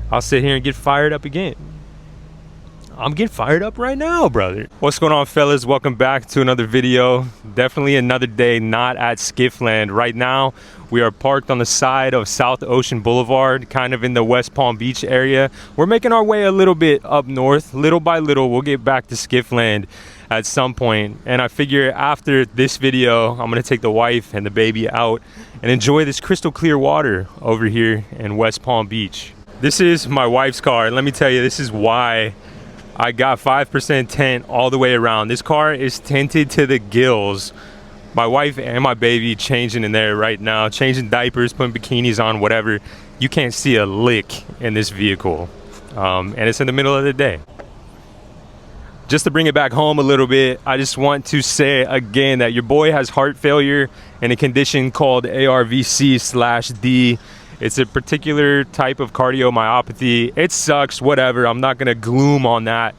I'll sit here and get fired up again. I'm getting fired up right now, brother. What's going on, fellas? Welcome back to another video. Definitely another day not at Skiff land. Right now, we are parked on the side of South Ocean Boulevard, kind of in the West Palm Beach area. We're making our way a little bit up north. Little by little, we'll get back to Skiff land at some point. And I figure after this video, I'm gonna take the wife and the baby out and enjoy this crystal clear water over here in West Palm Beach. This is my wife's car, and let me tell you, this is why I got 5% tint all the way around. This car is tinted to the gills. My wife and my baby changing in there right now, changing diapers, putting bikinis on, whatever. You can't see a lick in this vehicle. And it's in the middle of the day. Just to bring it back home a little bit, I just want to say again that your boy has heart failure and a condition called ARVC/D. It's a particular type of cardiomyopathy. It sucks, whatever. I'm not gonna gloom on that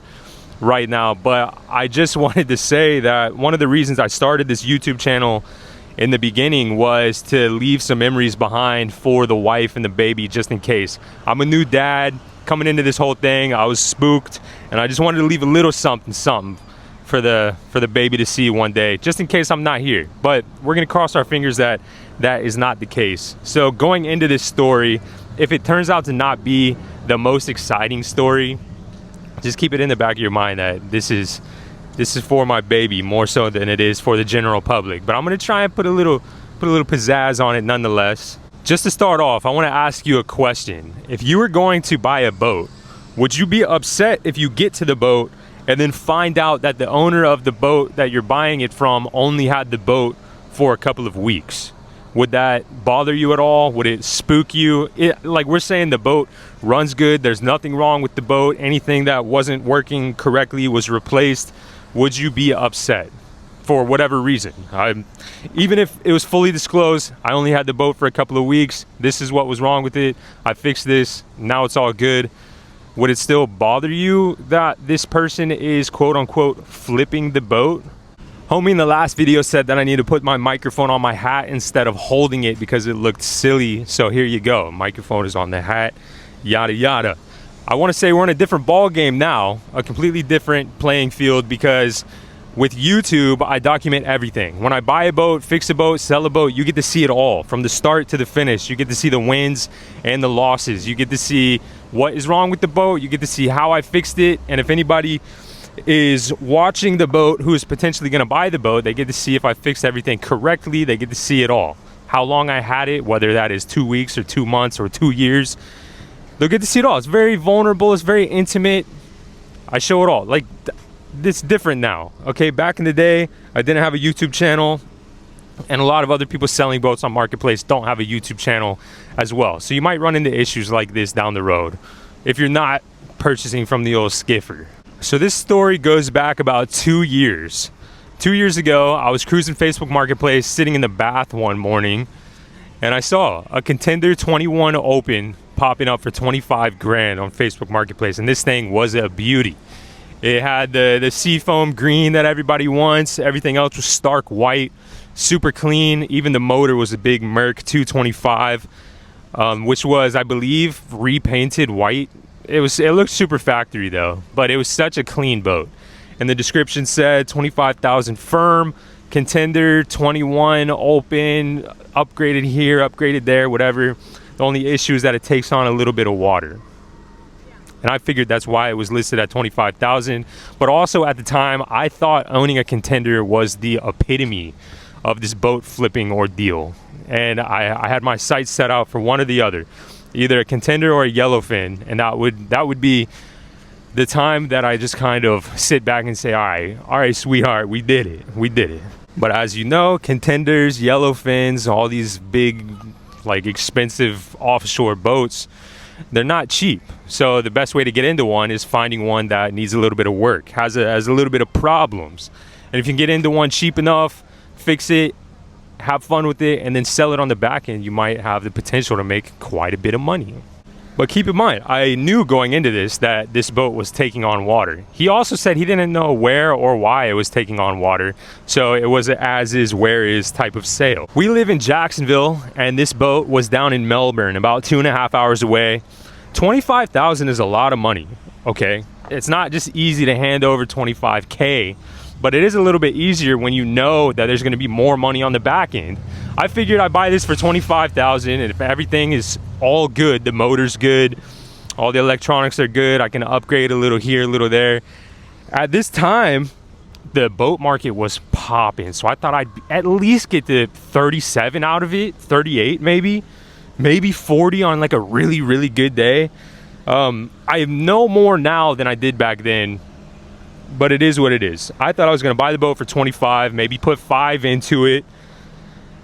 right now, but I just wanted to say that one of the reasons I started this YouTube channel in the beginning was to leave some memories behind for the wife and the baby, just in case. I'm a new dad coming into this whole thing. I was spooked, and I just wanted to leave a little something for the baby to see one day, just in case I'm not here. But we're gonna cross our fingers that that is not the case. So going into this story, if it turns out to not be the most exciting story, just keep it in the back of your mind that this is for my baby more so than it is for the general public. But I'm gonna try and put a little pizzazz on it nonetheless. Just to start off, I want to ask you a question. If you were going to buy a boat, would you be upset if you get to the boat and then find out that the owner of the boat that you're buying it from only had the boat for a couple of weeks? Would that bother you at all? Would it spook you? Like we're saying, the boat runs good. There's nothing wrong with the boat. Anything that wasn't working correctly was replaced. Would you be upset for whatever reason? Even if it was fully disclosed, I only had the boat for a couple of weeks. This is what was wrong with it. I fixed this. Now it's all good. Would it still bother you that this person is quote unquote flipping the boat? Homie in the last video said that I need to put my microphone on my hat instead of holding it because it looked silly. So here you go. Microphone is on the hat, yada yada. I want to say we're in a different ball game now, a completely different playing field, because with YouTube, I document everything. When I buy a boat, fix a boat, sell a boat, you get to see it all from the start to the finish. You get to see the wins and the losses. You get to see what is wrong with the boat. You get to see how I fixed it. And if anybody is watching the boat who is potentially going to buy the boat, they get to see if I fixed everything correctly. They get to see it all. How long I had it, whether that is 2 weeks or 2 months or 2 years. They'll get to see it all. It's very vulnerable. It's very intimate. I show it all. Like, it's different now. Okay, back in the day, I didn't have a YouTube channel, and a lot of other people selling boats on Marketplace don't have a YouTube channel as well. So you might run into issues like this down the road if you're not purchasing from the old skiffer. So this story goes back about 2 years. 2 years ago, I was cruising Facebook Marketplace, sitting in the bath one morning, and I saw a Contender 21 Open popping up for 25 grand on Facebook Marketplace, and this thing was a beauty. It had the seafoam green that everybody wants. Everything else was stark white, super clean. Even the motor was a big Merc 225, which was, I believe, repainted white. It looked super factory though, but it was such a clean boat. And the description said 25,000 firm, Contender 21 Open, upgraded here, upgraded there, whatever. The only issue is that it takes on a little bit of water. And I figured that's why it was listed at 25,000. But also at the time, I thought owning a Contender was the epitome of this boat flipping ordeal. And I had my sights set out for one or the other. Either a Contender or a yellowfin, and that would be the time that I just kind of sit back and say, all right, sweetheart, we did it. But as you know, Contenders, yellowfins, all these big, like, expensive offshore boats, they're not cheap. So the best way to get into one is finding one that needs a little bit of work, has a little bit of problems. And if you can get into one cheap enough, fix it, have fun with it, and then sell it on the back end, you might have the potential to make quite a bit of money. But keep in mind, I knew going into this that this boat was taking on water. He also said he didn't know where or why it was taking on water, so it was an as is, where is type of sale. We live in Jacksonville, and this boat was down in Melbourne, about 2.5 hours away. $25,000 is a lot of money, okay? It's not just easy to hand over 25K, but it is a little bit easier when you know that there's gonna be more money on the back end. I figured I'd buy this for $25,000, and if everything is all good, the motor's good, all the electronics are good, I can upgrade a little here, a little there. At this time, the boat market was popping, so I thought I'd at least get to 37 out of it, 38 maybe 40 on like a really, really good day. I know more now than I did back then, but it is what it is. I thought I was gonna buy the boat for 25, maybe put 5 into it,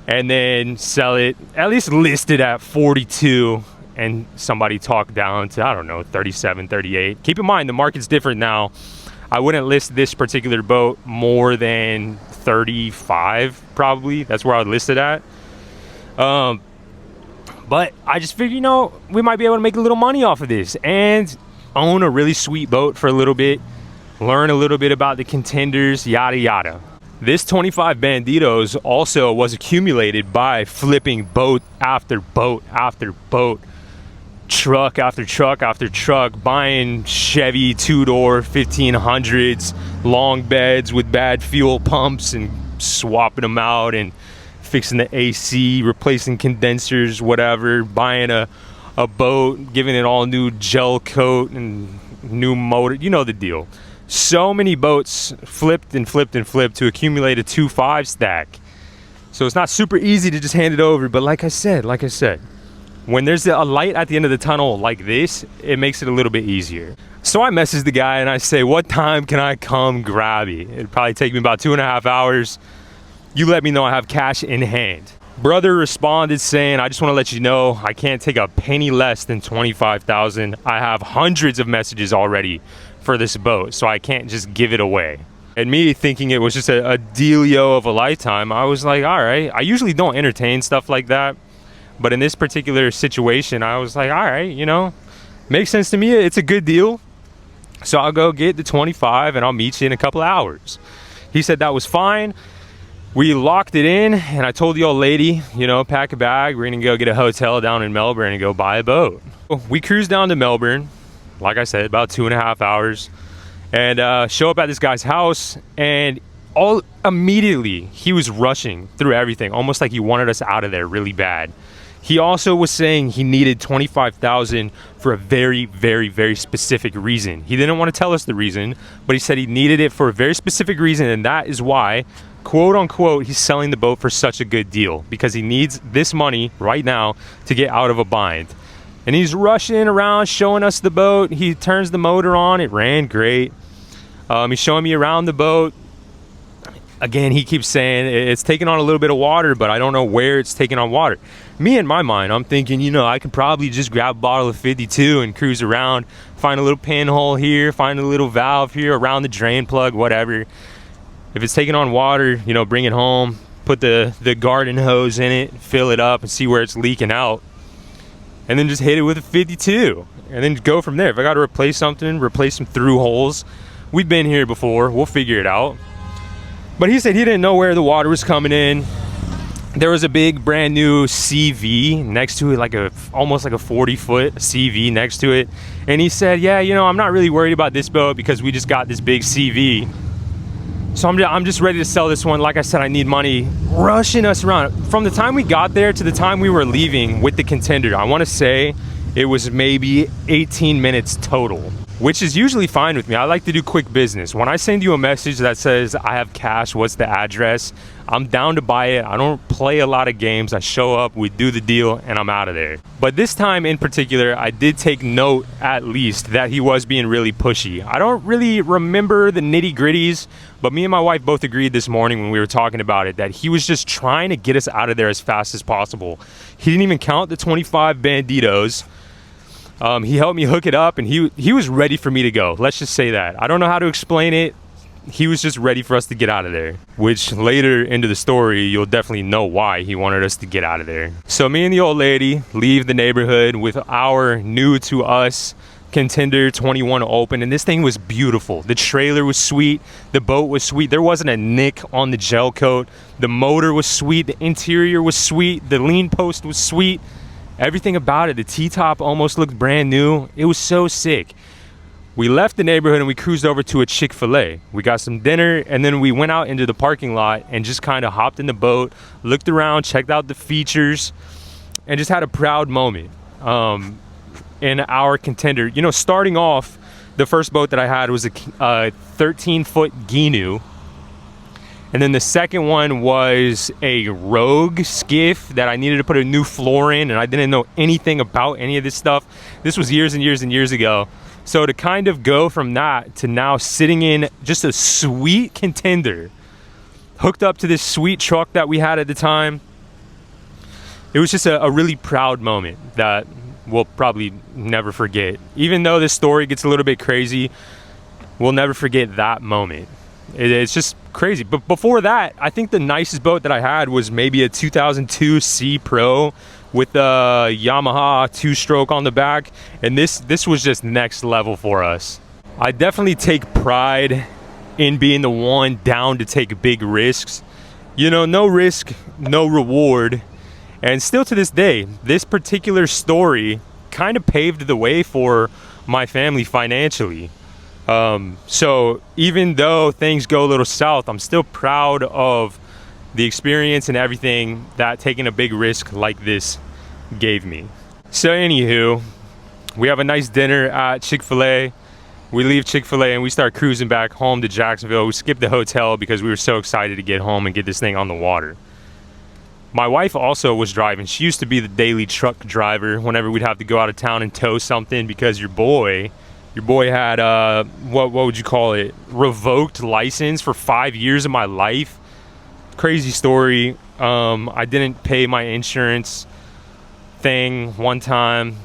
and then sell it, at least list it at 42, and somebody talked down to, I don't know, 37, 38. Keep in mind, the market's different now. I wouldn't list this particular boat more than 35, probably. That's where I would list it at. But I just figured, you know, we might be able to make a little money off of this and own a really sweet boat for a little bit, learn a little bit about the contenders, yada yada. This 25 Banditos also was accumulated by flipping boat after boat after boat, truck after truck after truck, buying Chevy 2-door 1500s, long beds with bad fuel pumps and swapping them out and fixing the AC, replacing condensers, whatever, buying a boat, giving it all new gel coat and new motor, you know the deal. So many boats flipped and flipped and flipped to accumulate a 2.5 stack. So it's not super easy to just hand it over, but like I said, when there's a light at the end of the tunnel like this, it makes it a little bit easier. So I message the guy and I say, what time can I come grab it? It'd probably take me about 2.5 hours. You let me know I have cash in hand. Brother responded saying, I just want to let you know I can't take a penny less than 25,000. I have hundreds of messages already for this boat, so I can't just give it away. And me thinking it was just a dealio of a lifetime, I was like, all right. I usually don't entertain stuff like that, but in this particular situation, I was like, all right, you know, makes sense to me. It's a good deal. So I'll go get the 25 and I'll meet you in a couple of hours. He said that was fine. We locked it in and I told the old lady, you know, pack a bag. We're gonna go get a hotel down in Melbourne and go buy a boat. We cruised down to Melbourne, like I said, about 2.5 hours, and show up at this guy's house, and immediately he was rushing through everything, almost like he wanted us out of there really bad. He also was saying he needed 25,000 for a very, very, very specific reason. He didn't want to tell us the reason, but he said he needed it for a very specific reason, and that is why, quote unquote, he's selling the boat for such a good deal, because he needs this money right now to get out of a bind. And he's rushing around showing us the boat. He turns the motor on, it ran great. He's showing me around the boat. Again, he keeps saying it's taking on a little bit of water, but I don't know where it's taking on water. Me, in my mind, I'm thinking, you know, I could probably just grab a bottle of 52 and cruise around, find a little pinhole here, find a little valve here around the drain plug, whatever. If it's taking on water, you know, bring it home, put the garden hose in it, fill it up and see where it's leaking out. And then just hit it with a 52 and then go from there. If I got to replace something, replace some through holes. We've been here before, we'll figure it out. But he said he didn't know where the water was coming in. There was a big brand new CV next to it, like almost like a 40-foot CV next to it. And he said, yeah, you know, I'm not really worried about this boat because we just got this big CV. So I'm just ready to sell this one. Like I said, I need money. Rushing us around. From the time we got there to the time we were leaving with the Contender, I want to say it was maybe 18 minutes total, which is usually fine with me. I like to do quick business. When I send you a message that says I have cash, what's the address, I'm down to buy it. I don't play a lot of games. I show up, we do the deal, and I'm out of there. But this time in particular, I did take note, at least, that he was being really pushy. I don't really remember the nitty-gritties, but me and my wife both agreed this morning when we were talking about it that he was just trying to get us out of there as fast as possible. He didn't even count the 25 Banditos. He helped me hook it up, and he was ready for me to go. Let's just say that. I don't know how to explain it. He was just ready for us to get out of there, which later into the story, you'll definitely know why he wanted us to get out of there. So me and the old lady leave the neighborhood with our new to us Contender 21 open, and this thing was beautiful. The trailer was sweet, the boat was sweet, there wasn't a nick on the gel coat, the motor was sweet, the interior was sweet, the lean post was sweet. Everything about it, the T-top almost looked brand new. It was so sick. We left the neighborhood and we cruised over to a Chick-fil-A. We got some dinner and then we went out into the parking lot and just kind of hopped in the boat, looked around, checked out the features, and just had a proud moment in our Contender. You know, starting off, the first boat that I had was a 13-foot Ginu. And then the second one was a Rogue Skiff that I needed to put a new floor in, and I didn't know anything about any of this stuff. This was years and years and years ago. So to kind of go from that to now sitting in just a sweet Contender, hooked up to this sweet truck that we had at the time, it was just a really proud moment that we'll probably never forget. Even though this story gets a little bit crazy, we'll never forget that moment. It's just crazy. But before that, I think the nicest boat that I had was maybe a 2002 C Pro with a Yamaha 2-stroke on the back, and this was just next level for us. I definitely take pride in being the one down to take big risks. You know, no risk, no reward. And still to this day, this particular story kind of paved the way for my family financially. So even though things go a little south, I'm still proud of the experience and everything that taking a big risk like this gave me. So anywho, we have a nice dinner at Chick-fil-A. We leave Chick-fil-A and we start cruising back home to Jacksonville. We skipped the hotel because we were so excited to get home and get this thing on the water. My wife also was driving. She used to be the daily truck driver whenever we'd have to go out of town and tow something because your boy had what would you call it, revoked license for 5 years of my life. Crazy story. I didn't pay my insurance thing one time,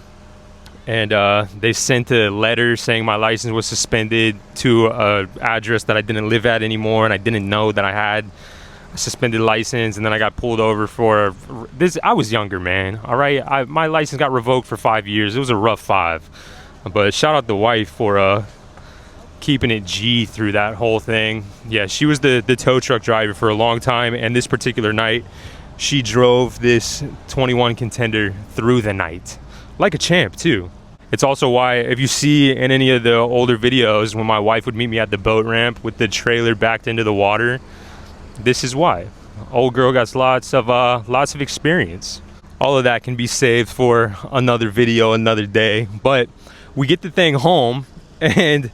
and they sent a letter saying my license was suspended to a address that I didn't live at anymore, and I didn't know that I had a suspended license. And then I got pulled over for this. I was younger, man. All right, my license got revoked for 5 years. It was a rough 5. But shout out the wife for keeping it G through that whole thing. Yeah, she was the tow truck driver for a long time, and this particular night, she drove this 21 Contender through the night. Like a champ, too. It's also why, if you see in any of the older videos, when my wife would meet me at the boat ramp with the trailer backed into the water, this is why. Old girl got lots of experience. All of that can be saved for another video, another day. But we get the thing home, and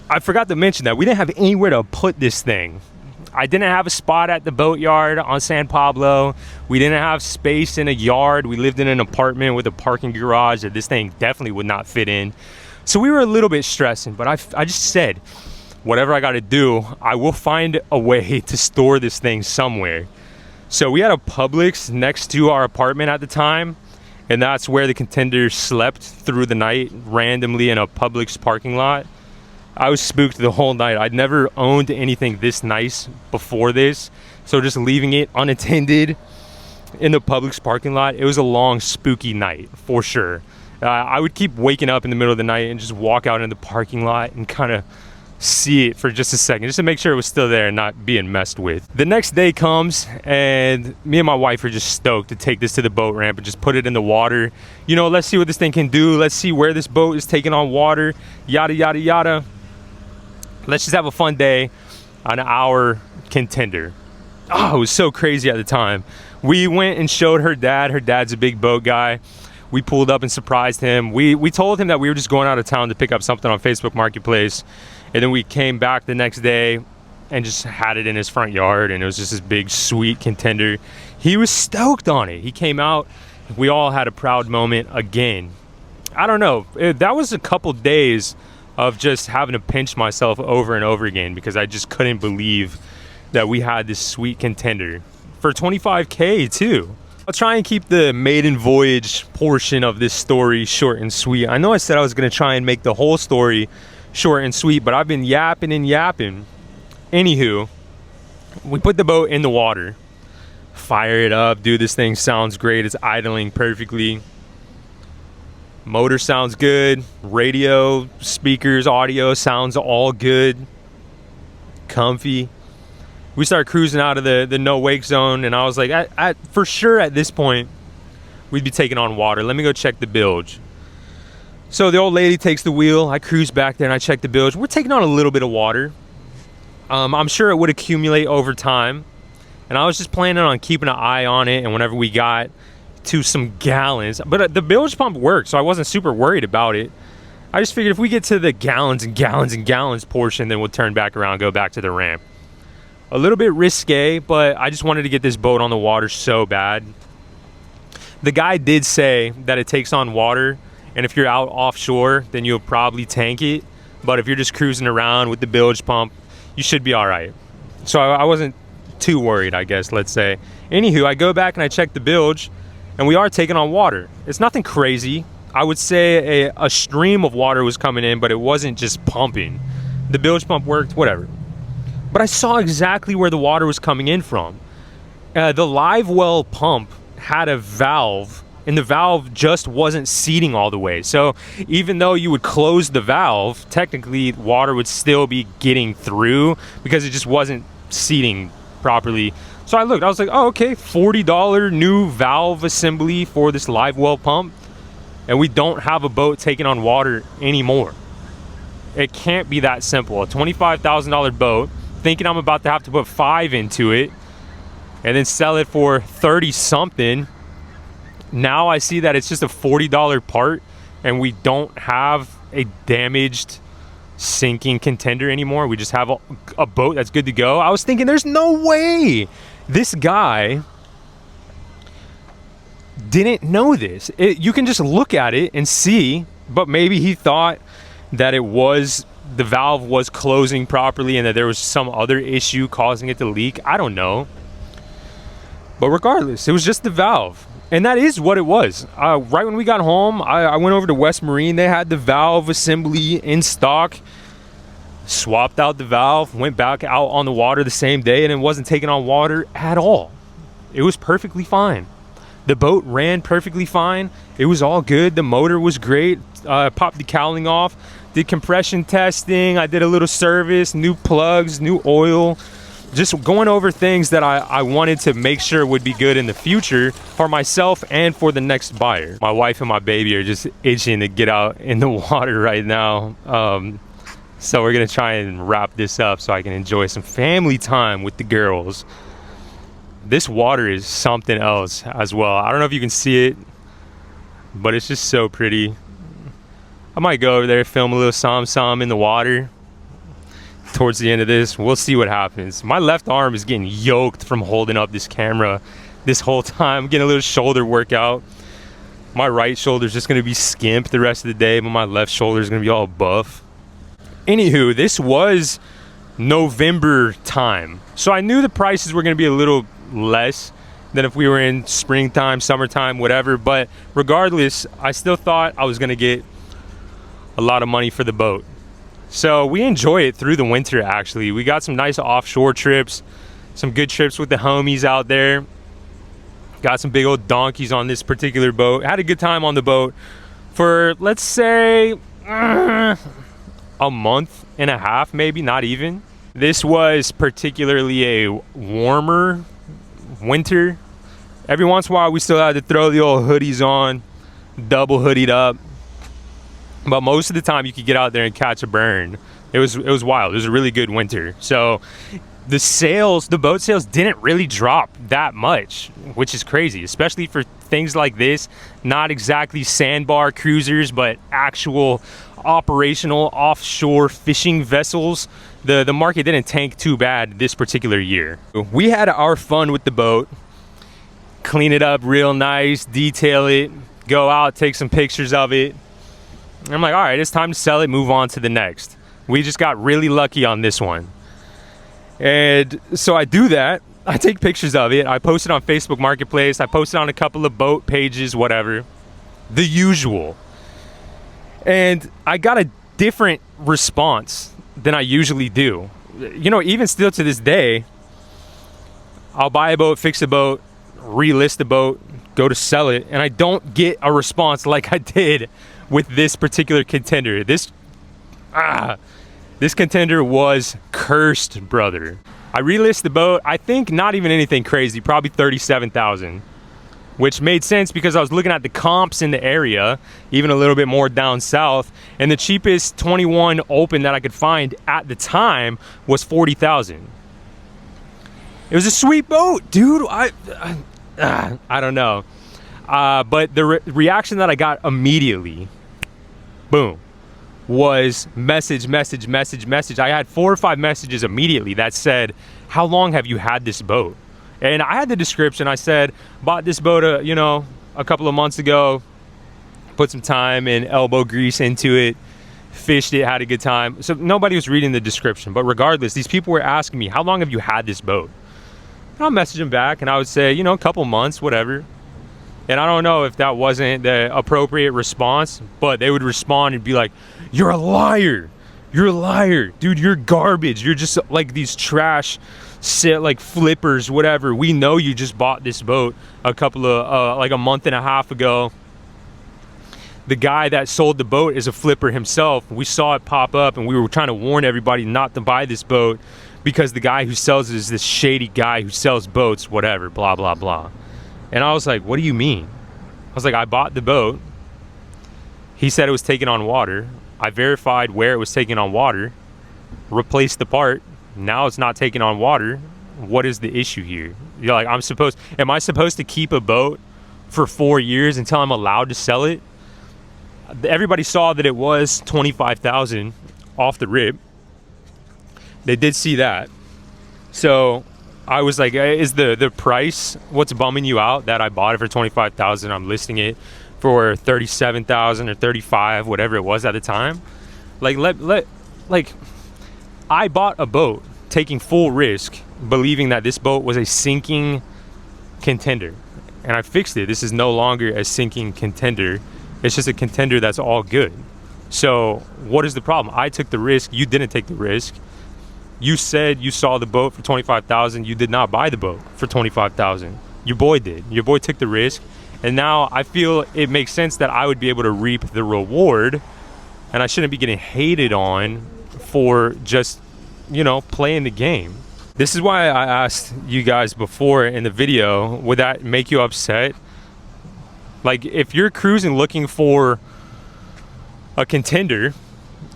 I forgot to mention that we didn't have anywhere to put this thing. I didn't have a spot at the boatyard on San Pablo. We didn't have space in a yard. We lived in an apartment with a parking garage that this thing definitely would not fit in. So we were a little bit stressing, but I just said, whatever I got to do, I will find a way to store this thing somewhere. So we had a Publix next to our apartment at the time, and that's where the Contender slept through the night randomly in a Publix parking lot. I was spooked the whole night. I'd never owned anything this nice before this, so just leaving it unattended in the Publix parking lot, it was a long, spooky night for sure. I would keep waking up in the middle of the night and just walk out in the parking lot and kind of see it for just a second, just to make sure it was still there and not being messed with. The next day comes, and me and my wife are just stoked to take this to the boat ramp and just put it in the water. You know, let's see what this thing can do. Let's see where this boat is taking on water, yada, yada, yada. Let's just have a fun day on our Contender. Oh, it was so crazy at the time. We went and showed her dad. Her dad's a big boat guy. We pulled up and surprised him. We told him that we were just going out of town to pick up something on Facebook Marketplace. And then we came back the next day and just had it in his front yard. And it was just this big, sweet Contender. He was stoked on it. He came out. We all had a proud moment again. I don't know. That was a couple days of just having to pinch myself over and over again because I just couldn't believe that we had this sweet Contender for $25K too. I'll try and keep the maiden voyage portion of this story short and sweet. I know I said I was going to try and make the whole story short and sweet, but I've been yapping and yapping. Anywho, we put the boat in the water, fire it up, dude. This thing sounds great. It's idling perfectly. Motor sounds good. Radio, speakers, audio sounds all good. Comfy. We started cruising out of the no wake zone, and I was like, for sure at this point, we'd be taking on water. Let me go check the bilge. So the old lady takes the wheel. I cruise back there and I check the bilge. We're taking on a little bit of water. I'm sure it would accumulate over time. And I was just planning on keeping an eye on it. And whenever we got to some gallons, but the bilge pump worked, so I wasn't super worried about it. I just figured if we get to the gallons and gallons and gallons portion, then we'll turn back around, go back to the ramp. A little bit risque, but I just wanted to get this boat on the water so bad. The guy did say that it takes on water, and if you're out offshore, then you'll probably tank it. But if you're just cruising around with the bilge pump, you should be all right. So I wasn't too worried, I guess, let's say. Anywho, I go back and I check the bilge, and we are taking on water. It's nothing crazy. I would say a stream of water was coming in, but it wasn't just pumping. The bilge pump worked, whatever. But I saw exactly where the water was coming in from. The live well pump had a valve, and the valve just wasn't seating all the way. So even though you would close the valve, technically water would still be getting through because it just wasn't seating properly. So I looked, I was like, oh, okay, $40 new valve assembly for this live well pump, and we don't have a boat taking on water anymore. It can't be that simple. A $25,000 boat, thinking I'm about to have to put 5 into it and then sell it for 30 something. Now I see that it's just a $40 part, and we don't have a damaged sinking contender anymore. We just have a boat that's good to go. I was thinking there's no way this guy didn't know this. You can just look at it and see, but maybe he thought that the valve was closing properly and that there was some other issue causing it to leak. I don't know. But regardless, it was just the valve. And that is what it was. Right when we got home, I went over to West Marine. They had the valve assembly in stock. Swapped out the valve, went back out on the water the same day, and it wasn't taking on water at all. It was perfectly fine. The boat ran perfectly fine. It was all good. The motor was great. Popped the cowling off, did compression testing. I did a little service, new plugs, new oil. Just going over things that I wanted to make sure would be good in the future for myself and for the next buyer. My wife and my baby are just itching to get out in the water right now. So we're gonna try and wrap this up so I can enjoy some family time with the girls. This water is something else as well. I don't know if you can see it, but it's just so pretty. I might go over there, film a little som in the water towards the end of this. We'll see what happens. My left arm is getting yoked from holding up this camera this whole time. I'm getting a little shoulder workout. My right shoulder is just gonna be skimp the rest of the day, but my left shoulder is gonna be all buff. Anywho, this was November time, so I knew the prices were going to be a little less than if we were in springtime, summertime, whatever. But regardless, I still thought I was going to get a lot of money for the boat. So we enjoy it through the winter. Actually, we got some nice offshore trips, some good trips with the homies out there. Got some big old donkeys on this particular boat. Had a good time on the boat for, let's say, a month and a half, maybe, not even. This was particularly a warmer winter. Every once in a while we still had to throw the old hoodies on, double hoodied up, but most of the time you could get out there and catch a burn. It was wild. It was a really good winter. So the boat sales didn't really drop that much, which is crazy, especially for things like this. Not exactly sandbar cruisers, but actual operational offshore fishing vessels. The market didn't tank too bad this particular year. We had our fun with the boat, clean it up real nice, detail it, go out, take some pictures of it. I'm like, all right, it's time to sell it, move on to the next. We just got really lucky on this one. And so I do that. I take pictures of it. I post it on Facebook Marketplace. I post it on a couple of boat pages, whatever. The usual. And I got a different response than I usually do. You know, even still to this day, I'll buy a boat, fix a boat, relist the boat, go to sell it, and I don't get a response like I did with this particular contender. This contender was cursed, brother. I relist the boat. I think not even anything crazy, probably 37,000. which made sense because I was looking at the comps in the area, even a little bit more down south, and the cheapest 21 open that I could find at the time was 40,000. It was a sweet boat, dude. I don't know. But the reaction that I got immediately, boom, was message. I had 4 or 5 messages immediately that said, how long have you had this boat? And I had the description. I said, bought this boat, a couple of months ago, put some time and elbow grease into it, fished it, had a good time. So nobody was reading the description. But regardless, these people were asking me, how long have you had this boat? And I'll message them back and I would say, a couple months, whatever. And I don't know if that wasn't the appropriate response, but they would respond and be like, you're a liar. You're a liar. Dude, you're garbage. You're just like these trash like flippers, whatever. We know you just bought this boat like a month and a half ago. The guy that sold the boat is a flipper himself. We saw it pop up and we were trying to warn everybody not to buy this boat because the guy who sells it is this shady guy who sells boats, whatever, blah, blah, blah. And I was like, what do you mean? I was like, I bought the boat. He said it was taken on water. I verified where it was taken on water, replaced the part. Now it's not taken on water. What is the issue here? You're like, am I supposed to keep a boat for 4 years until I'm allowed to sell it? Everybody saw that it was 25,000 off the rip. They did see that. So I was like, is the price what's bumming you out that I bought it for 25,000? I'm listing it for 37,000 or 35, whatever it was at the time. Like I bought a boat taking full risk, believing that this boat was a sinking contender, and I fixed it. This is no longer a sinking contender. It's just a contender that's all good. So what is the problem? I took the risk. You didn't take the risk. You said you saw the boat for 25,000. You did not buy the boat for 25,000. Your boy did. Your boy took the risk. And now I feel it makes sense that I would be able to reap the reward, and I shouldn't be getting hated on for just, playing the game. This is why I asked you guys before in the video, would that make you upset? Like, if you're cruising looking for a contender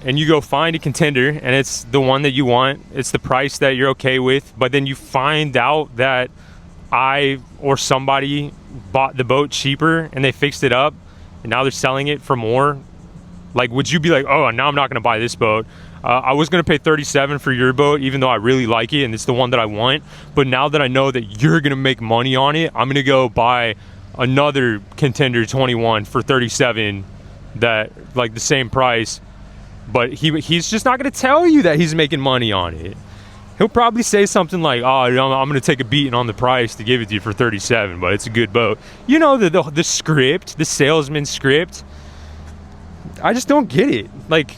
and you go find a contender and it's the one that you want, it's the price that you're okay with, but then you find out that I or somebody bought the boat cheaper and they fixed it up and now they're selling it for more, like, would you be like, oh, now I'm not going to buy this boat? I was going to pay 37 for your boat, even though I really like it and it's the one that I want, but now that I know that you're going to make money on it, I'm going to go buy another contender 21 for 37, that like the same price, but he's just not going to tell you that he's making money on it. He'll probably say something like, oh, I'm going to take a beating on the price to give it to you for 37, but it's a good boat. The script, the salesman script. I just don't get it. Like,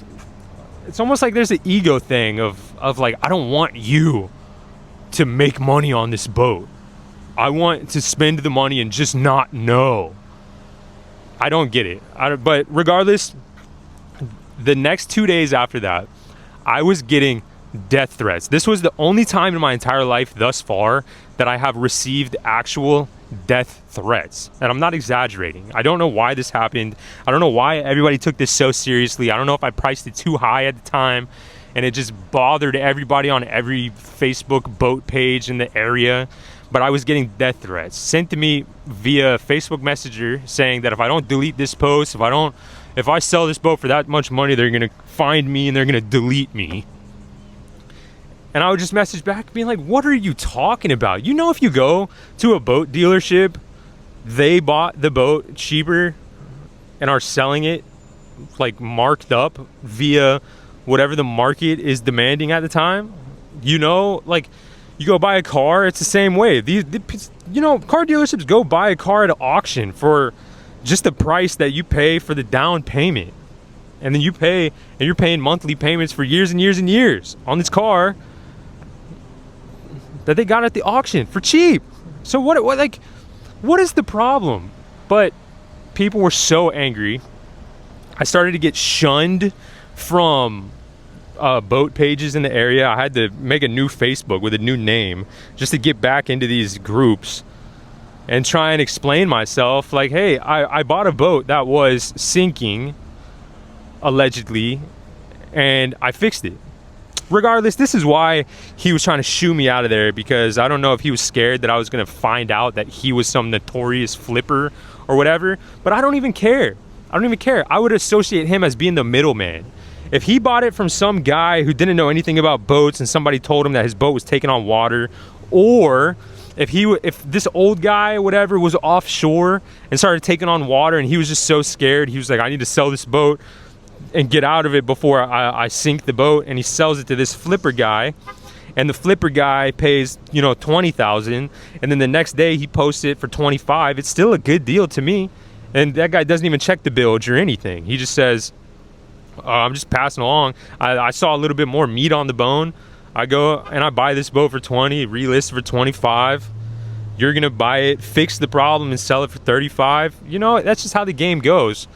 it's almost like there's an ego thing of like, I don't want you to make money on this boat. I want to spend the money and just not know. I don't get it. But regardless, the next 2 days after that, I was getting death threats. This was the only time in my entire life thus far that I have received actual death threats. And I'm not exaggerating. I don't know why this happened. I don't know why everybody took this so seriously. I don't know if I priced it too high at the time and it just bothered everybody on every Facebook boat page in the area. But I was getting death threats sent to me via Facebook Messenger saying that if I don't delete this post, if I sell this boat for that much money, they're going to find me and they're going to delete me. And I would just message back being like, what are you talking about? If you go to a boat dealership, they bought the boat cheaper and are selling it like marked up via whatever the market is demanding at the time. Like, you go buy a car, it's the same way. Car dealerships go buy a car at an auction for just the price that you pay for the down payment. And then you're paying monthly payments for years and years and years on this car that they got at the auction for cheap. So what is the problem? But people were so angry. I started to get shunned from boat pages in the area. I had to make a new Facebook with a new name just to get back into these groups. and try and explain myself like, hey, I bought a boat that was sinking, allegedly, and I fixed it. Regardless, this is why he was trying to shoo me out of there, because I don't know if he was scared that I was going to find out that he was some notorious flipper or whatever, but I don't even care. I don't even care. I would associate him as being the middleman. If he bought it from some guy who didn't know anything about boats and somebody told him that his boat was taking on water, or if this old guy or whatever was offshore and started taking on water and he was just so scared, he was like, I need to sell this boat and get out of it before I sink the boat, and he sells it to this flipper guy, and the flipper guy pays, you know, 20,000, and then the next day he posts it for 25. It's still a good deal to me, and that guy doesn't even check the bilge or anything. He just says, I'm just passing along. I saw a little bit more meat on the bone. I go and I buy this boat for 20, relist for 25. You're gonna buy it, fix the problem, and sell it for 35. You know, that's just how the game goes.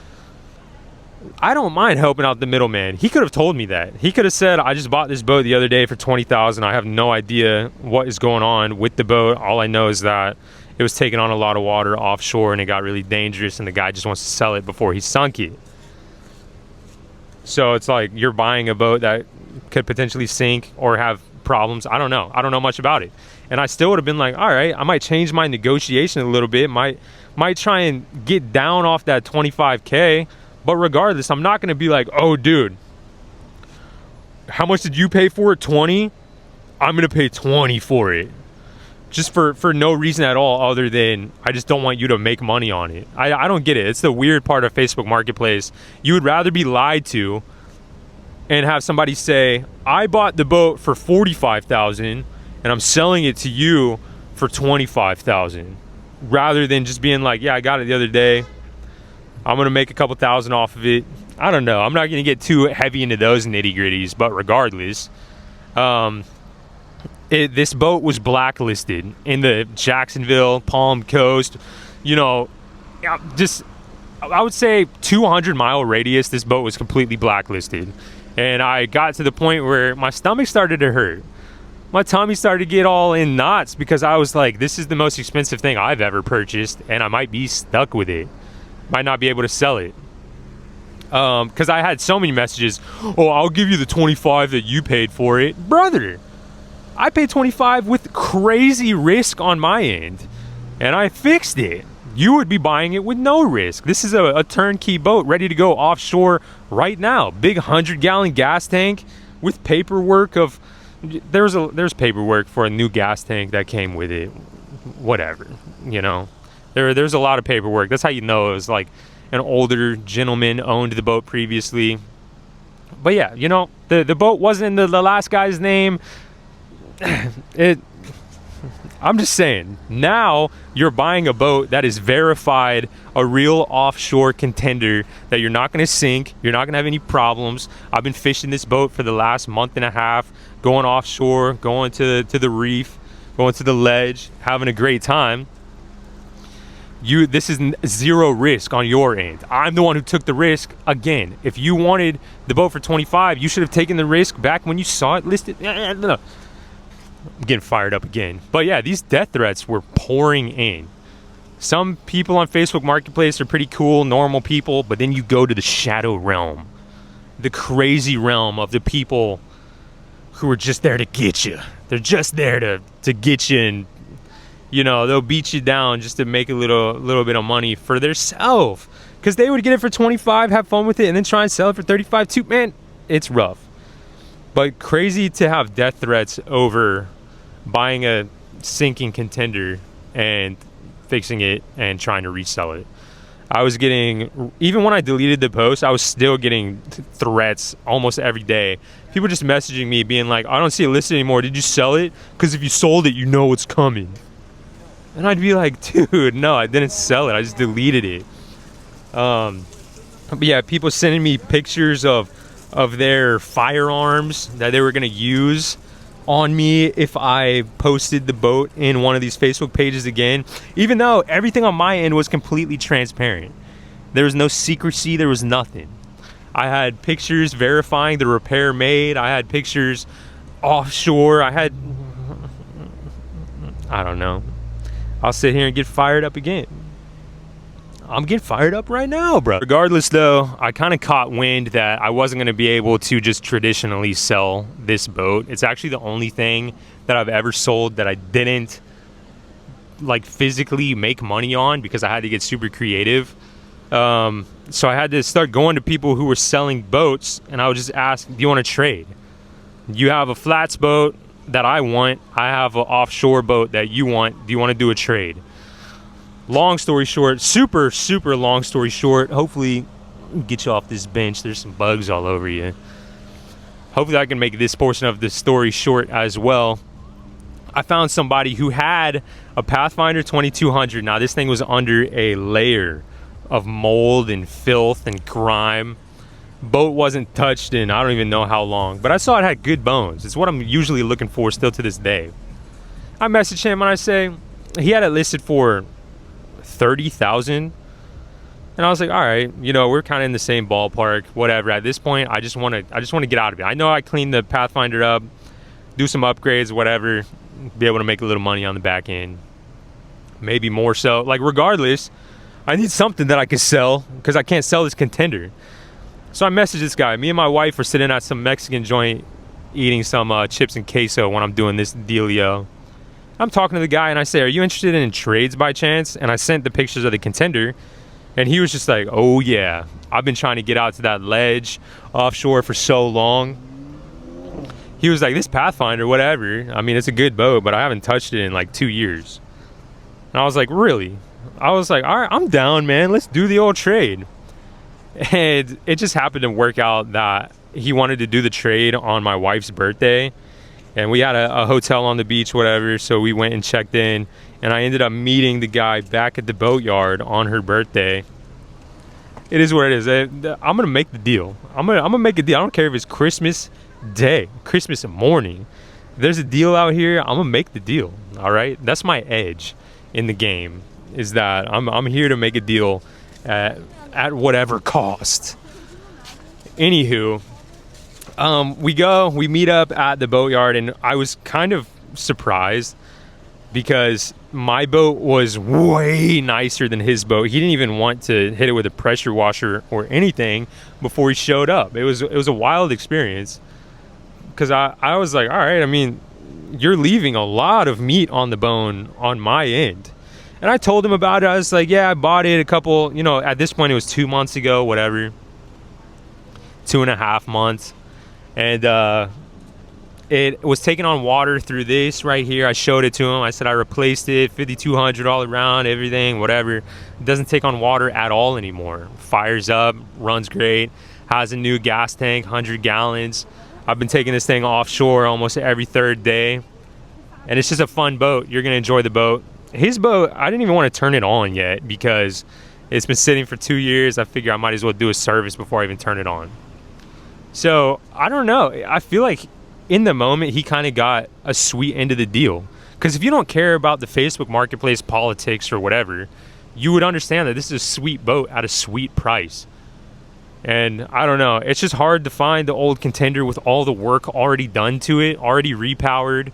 I don't mind helping out the middleman. He could have told me that. He could have said, I just bought this boat the other day for 20,000. I have no idea what is going on with the boat. All I know is that it was taking on a lot of water offshore and it got really dangerous, and the guy just wants to sell it before he sunk it. So it's like you're buying a boat that could potentially sink or have problems. I don't know. I don't know much about it. And I still would have been like, all right, I might change my negotiation a little bit. Might try and get down off that 25K. But regardless, I'm not going to be like, oh, dude, how much did you pay for it? 20? I'm going to pay 20 for it. Just for no reason at all other than I just don't want you to make money on it. I don't get it. It's the weird part of Facebook Marketplace. You would rather be lied to and have somebody say, I bought the boat for 45,000 and I'm selling it to you for 25,000, rather than just being like, yeah, I got it the other day. I'm going to make a couple thousand off of it. I don't know. I'm not going to get too heavy into those nitty gritties, but regardless, this boat was blacklisted in the Jacksonville, Palm Coast, you know, just, I would say 200-mile radius, this boat was completely blacklisted. And I got to the point where my stomach started to hurt. My tummy started to get all in knots, because I was like, this is the most expensive thing I've ever purchased, and I might be stuck with it. Might not be able to sell it. Because I had so many messages, oh, I'll give you the 25 that you paid for it. Brother, I paid 25 with crazy risk on my end, and I fixed it. You would be buying it with no risk. This is a turnkey boat ready to go offshore right now. Big 100-gallon gas tank with paperwork of, there's paperwork for a new gas tank that came with it. Whatever, you know. There's a lot of paperwork. That's how you know it was like an older gentleman owned the boat previously. But yeah, you know, the boat wasn't in the last guy's name. I'm just saying, now you're buying a boat that is verified, a real offshore contender, that you're not going to sink, you're not going to have any problems. I've been fishing this boat for the last month and a half, going offshore, going to the reef, going to the ledge, having a great time. This is zero risk on your end. I'm the one who took the risk. Again, if you wanted the boat for 25, you should have taken the risk back when you saw it listed. I'm getting fired up again. But yeah, these death threats were pouring in. Some people on Facebook Marketplace are pretty cool, normal people, but then you go to the shadow realm, the crazy realm of the people who are just there to get you. They're just there to get you, and you know, they'll beat you down just to make a little bit of money for themselves, because they would get it for 25, have fun with it, and then try and sell it for 35 too. Man, it's rough. But crazy to have death threats over buying a sinking contender and fixing it and trying to resell it. I was getting, even when I deleted the post, I was still getting threats almost every day. People just messaging me being like, I don't see it listed anymore. Did you sell it? Because if you sold it, you know it's coming. And I'd be like, dude, no, I didn't sell it. I just deleted it. But yeah, people sending me pictures of their firearms that they were going to use on me if I posted the boat in one of these Facebook pages again, even though everything on my end was completely transparent. There was no secrecy. There was nothing. I had pictures verifying the repair made. I had pictures offshore. I don't know. I'll sit here and get fired up again. I'm getting fired up right now, bro. Regardless though, I kind of caught wind that I wasn't going to be able to just traditionally sell this boat. It's actually the only thing that I've ever sold that I didn't like physically make money on, because I had to get super creative. So I had to start going to people who were selling boats, and I would just ask, do you want to trade? You have a flats boat that I want. I have an offshore boat that you want. Do you want to do a trade? Long story short, super long story short, hopefully get you off this bench. There's some bugs all over you. Hopefully I can make this portion of the story short as well. I found somebody who had a Pathfinder 2200. Now this thing was under a layer of mold and filth and grime. Boat wasn't touched in I don't even know how long, but I saw it had good bones. It's what I'm usually looking for still to this day. I messaged him and I say, he had it listed for 30,000, and I was like, all right, you know, we're kind of in the same ballpark, whatever. At this point, I just want to get out of it. I know I cleaned the Pathfinder up, do some upgrades, whatever, be able to make a little money on the back end, maybe more so. Like, regardless, I need something that I can sell, because I can't sell this Contender. So I messaged this guy. Me and my wife were sitting at some Mexican joint eating some chips and queso when I'm doing this dealio. I'm talking to the guy and I say, are you interested in trades by chance? And I sent the pictures of the Contender, and he was just like, oh yeah, I've been trying to get out to that ledge offshore for so long. He was like, this Pathfinder, whatever, I mean, it's a good boat, but I haven't touched it in like 2 years. And I was like, really? I was like, all right, I'm down, man, let's do the old trade. And it just happened to work out that he wanted to do the trade on my wife's birthday. And we had a hotel on the beach, whatever, so we went and checked in, and I ended up meeting the guy back at the boatyard on her birthday. It is what it is. I'm gonna make the deal. I'm gonna make a deal. I don't care if it's Christmas Day, Christmas morning. If there's a deal out here, I'm gonna make the deal. All right, that's my edge in the game, is that I'm here to make a deal at whatever cost. Anywho. We meet up at the boatyard, and I was kind of surprised because my boat was way nicer than his boat. He didn't even want to hit it with a pressure washer or anything before he showed up. It was a wild experience, because I was like, all right, I mean, you're leaving a lot of meat on the bone on my end. And I told him about it. I was like, yeah, I bought it a couple, you know, at this point it was 2 months ago, whatever, 2.5 months. And it was taking on water through this right here. I showed it to him. I said I replaced it, 5,200 all around, everything, whatever. It doesn't take on water at all anymore. Fires up, runs great, has a new gas tank, 100 gallons. I've been taking this thing offshore almost every third day. And it's just a fun boat. You're going to enjoy the boat. His boat, I didn't even want to turn it on yet because it's been sitting for 2 years. I figure I might as well do a service before I even turn it on. So, I don't know. I feel like in the moment, he kind of got a sweet end of the deal. Because if you don't care about the Facebook marketplace politics or whatever, you would understand that this is a sweet boat at a sweet price. And I don't know. It's just hard to find the old Contender with all the work already done to it, already repowered,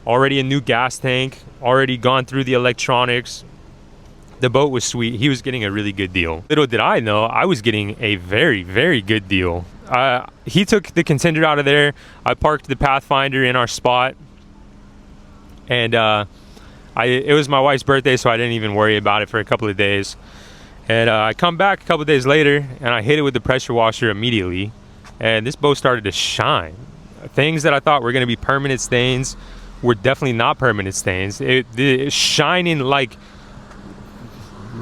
already a new gas tank, already gone through the electronics. The boat was sweet. He was getting a really good deal. Little did I know, I was getting a very, very good deal. He took the Contender out of there. I parked the Pathfinder in our spot, and it was my wife's birthday, so I didn't even worry about it for a couple of days. And I come back a couple of days later, and I hit it with the pressure washer immediately, and this boat started to shine. Things that I thought were going to be permanent stains were definitely not permanent stains. It's shining like,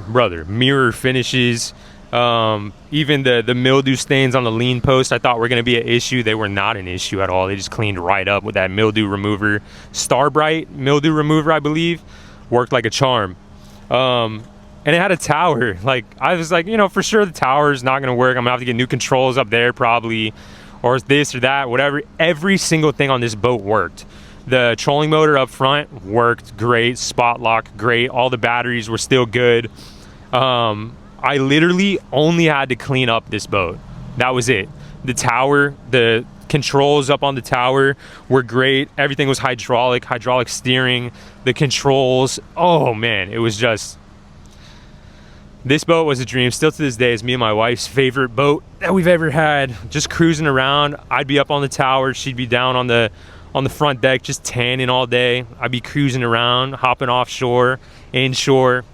brother, mirror finishes. Even the mildew stains on the lean post I thought were going to be an issue. They were not an issue at all. They just cleaned right up with that mildew remover. Starbright mildew remover, I believe, worked like a charm. And it had a tower. Like, I was like, you know, for sure the tower is not going to work. I'm going to have to get new controls up there probably, or this or that, whatever. Every single thing on this boat worked. The trolling motor up front worked great. Spot lock, great. All the batteries were still good. I literally only had to clean up this boat. That was it. The tower, the controls up on the tower were great. Everything was hydraulic steering, the controls. Oh man, it was just, this boat was a dream. Still to this day, it's me and my wife's favorite boat that we've ever had. Just cruising around. I'd be up on the tower, she'd be down on the front deck just tanning all day. I'd be cruising around, hopping offshore, inshore.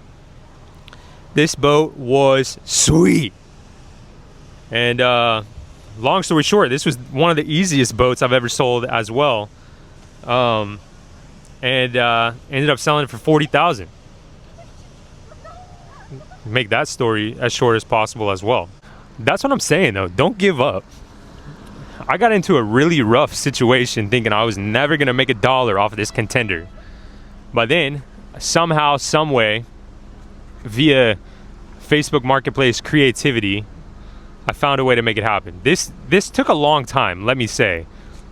This boat was sweet. And long story short, this was one of the easiest boats I've ever sold as well. Ended up selling it for $40,000. Make that story as short as possible as well. That's what I'm saying though, don't give up. I got into a really rough situation thinking I was never gonna make $1 off of this Contender. But then, somehow, some way, via Facebook Marketplace creativity, I found a way to make it happen. This took a long time, let me say.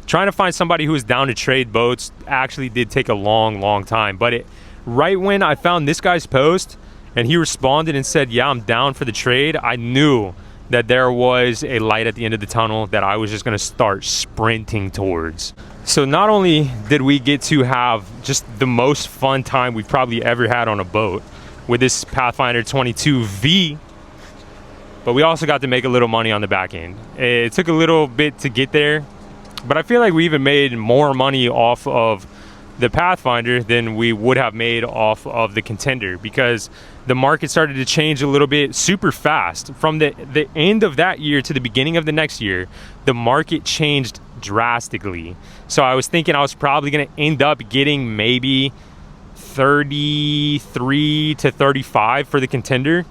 Trying to find somebody who was down to trade boats actually did take a long time. But right when I found this guy's post and he responded and said, yeah, I'm down for the trade, I knew that there was a light at the end of the tunnel that I was just gonna start sprinting towards. So not only did we get to have just the most fun time we've probably ever had on a boat with this Pathfinder 22V, but we also got to make a little money on the back end. It took a little bit to get there, but I feel like we even made more money off of the Pathfinder than we would have made off of the Contender, because the market started to change a little bit super fast. From the end of that year to the beginning of the next year, the market changed drastically. So I was thinking I was probably gonna end up getting maybe 33 to 35 for the Contender.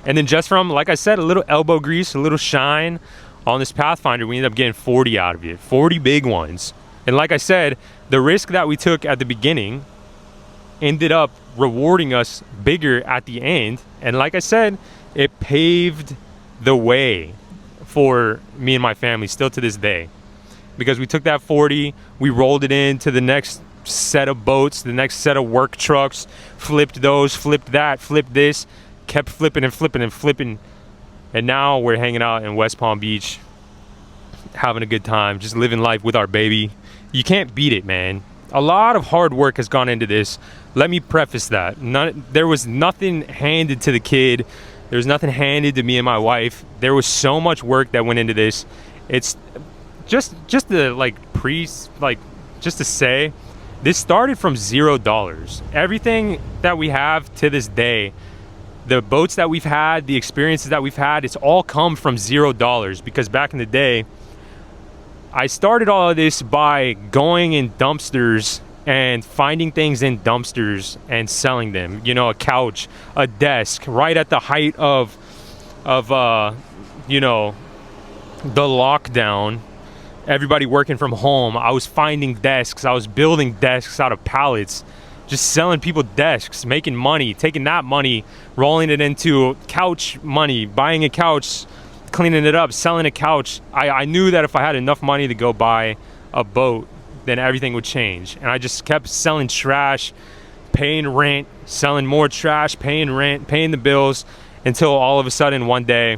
And then just from, like I said, a little elbow grease, a little shine on this Pathfinder, we ended up getting 40 out of it, 40 big ones. And like I said, the risk that we took at the beginning ended up rewarding us bigger at the end. And like I said, it paved the way for me and my family still to this day. Because we took that 40, we rolled it into the next set of boats, the next set of work trucks, flipped those, flipped that, flipped this, kept flipping and flipping and flipping. And now we're hanging out in West Palm Beach, having a good time, just living life with our baby. You can't beat it, man. A lot of hard work has gone into this. Let me preface that. There was nothing handed to the kid. There was nothing handed to me and my wife. There was so much work that went into this. It's just to say, this started from $0. Everything that we have to this day, the boats that we've had, the experiences that we've had, it's all come from $0. Because back in the day, I started all of this by going in dumpsters and finding things in dumpsters and selling them. You know, a couch, a desk, right at the height of you know, the lockdown, everybody working from home. I was finding desks, I was building desks out of pallets, just selling people desks, making money, taking that money, rolling it into couch money, buying a couch, cleaning it up, selling a couch. I knew that if I had enough money to go buy a boat, then everything would change. And I just kept selling trash, paying rent, selling more trash, paying rent, paying the bills, until all of a sudden one day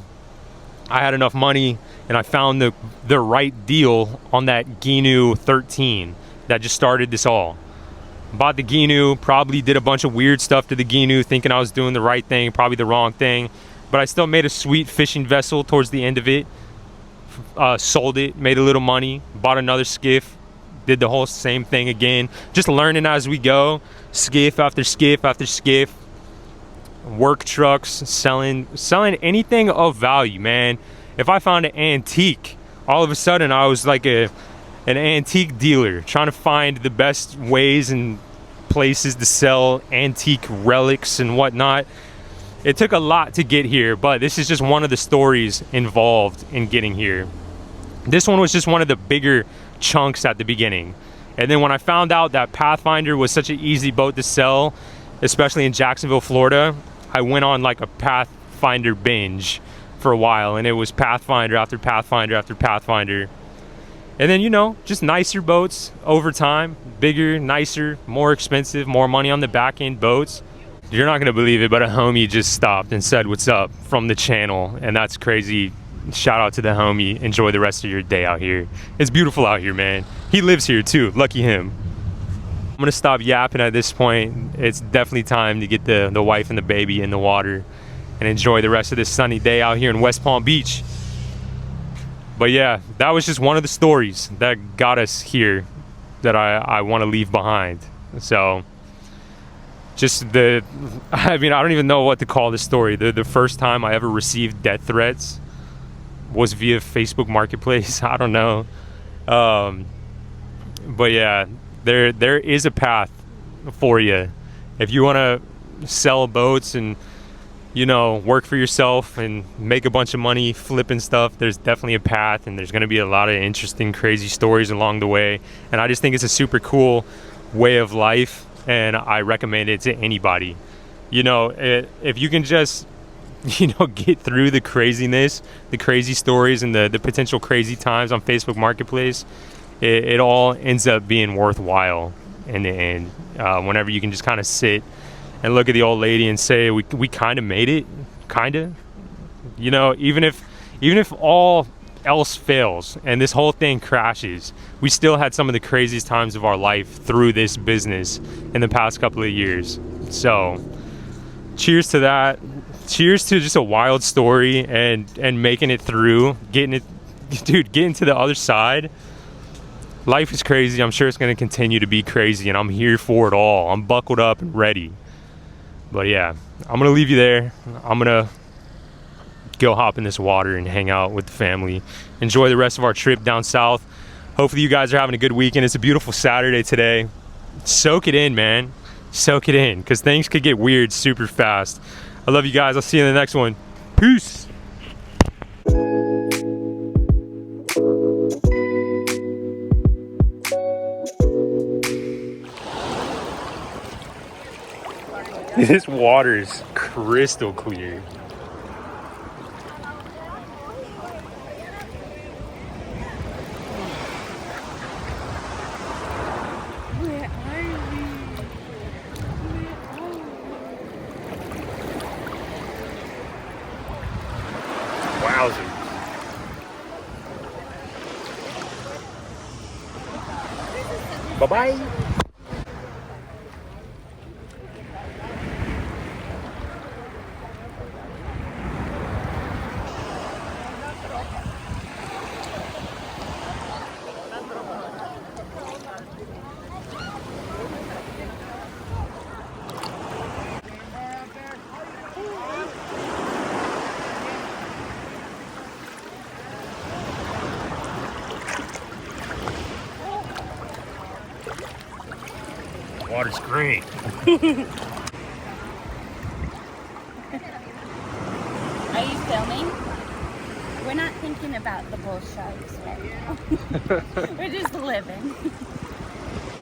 I had enough money and I found the right deal on that GNU 13 that just started this all. Bought the GNU, probably did a bunch of weird stuff to the GNU thinking I was doing the right thing, probably the wrong thing. But I still made a sweet fishing vessel towards the end of it. Sold it, made a little money, bought another skiff, did the whole same thing again. Just learning as we go, skiff after skiff after skiff. Work trucks, selling anything of value, man. If I found an antique, all of a sudden I was like an antique dealer, trying to find the best ways and places to sell antique relics and whatnot. It took a lot to get here, but this is just one of the stories involved in getting here. This one was just one of the bigger chunks at the beginning. And then when I found out that Pathfinder was such an easy boat to sell, especially in Jacksonville, Florida, I went on like a Pathfinder binge for a while, and it was Pathfinder after Pathfinder after Pathfinder. And then, you know, just nicer boats over time, bigger, nicer, more expensive, more money on the back end boats. You're not gonna believe it, but a homie just stopped and said what's up from the channel, and that's crazy shout out to the homie. Enjoy the rest of your day out here. It's beautiful out here, man. He lives here too. Lucky him. I'm gonna stop yapping at this point. It's definitely time to get the wife and the baby in the water and enjoy the rest of this sunny day out here in West Palm Beach. But yeah, that was just one of the stories that got us here that I want to leave behind. So just I mean, I don't even know what to call this story. The first time I ever received death threats was via Facebook Marketplace. I don't know. But yeah, there is a path for you. If you want to sell boats and, you know, work for yourself and make a bunch of money flipping stuff, there's definitely a path, and there's going to be a lot of interesting, crazy stories along the way. And I just think it's a super cool way of life, and I recommend it to anybody. You know, if you can just, you know, get through the craziness, the crazy stories, and the potential crazy times on Facebook Marketplace, it all ends up being worthwhile in the end. Whenever you can just kind of sit and look at the old lady and say, we kind of made it, kind of. You know, even if all else fails and this whole thing crashes, we still had some of the craziest times of our life through this business in the past couple of years. So cheers to that. Cheers to just a wild story and making it through, getting to the other side. Life is crazy. I'm sure it's going to continue to be crazy, and I'm here for it all. I'm buckled up and ready. But yeah, I'm going to leave you there. I'm going to go hop in this water and hang out with the family. Enjoy the rest of our trip down south. Hopefully you guys are having a good weekend. It's a beautiful Saturday today. Soak it in, man. Soak it in, because things could get weird super fast. I love you guys. I'll see you in the next one. Peace. This water is crystal clear. Where are we? Wowzers. Bye-bye. Water's great. Are you filming? We're not thinking about the bull sharks right now. We're just living.